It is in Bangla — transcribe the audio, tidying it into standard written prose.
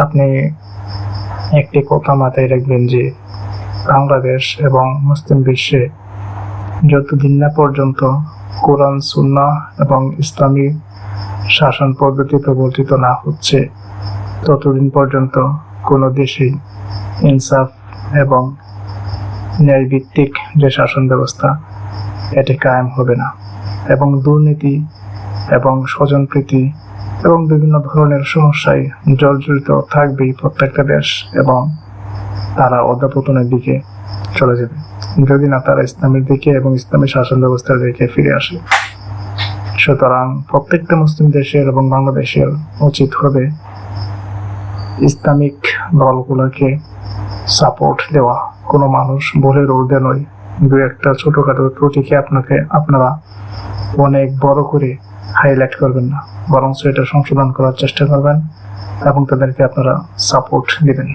আপনি একটি কথা মাথায় রাখবেন যে বাংলাদেশ এবং মুসলিম বিশ্বে যতদিন না পর্যন্ত কোরআন, সুন্নাহ এবং ইসলামী শাসন পদ্ধতি প্রবর্তিত না হচ্ছে, ততদিন পর্যন্ত কোনো দেশেই ইনসাফ এবং ন্যায়ভিত্তিক যে শাসন ব্যবস্থা এটি কায়েম হবে না, এবং দুর্নীতি এবং স্বজনপ্রীতি এবং বিভিন্ন ধরনের সমস্যায় জর্জরিত থাকবেই প্রত্যেকটা দেশ, এবং তারা অধঃপতনের দিকে চলে যাবে যদি না তারা ইসলামের দিকে এবং ইসলামী শাসন ব্যবস্থার দিকে ফিরে আসে। সুতরাং প্রত্যেকটা মুসলিম দেশের এবং বাংলাদেশের উচিত হবে ইসলামিক দলগুলোকে সাপোর্ট দেওয়া। কোনো মানুষ ভুলের ঊর্ধ্বে নয়। দু একটা ছোটখাটো ত্রুটিকে আপনারা অনেক বড় করে হাইলাইট করবেন না, বরং এটা সংশোধন করার চেষ্টা করবেন এবং তাদেরকে আপনারা সাপোর্ট দিবেন।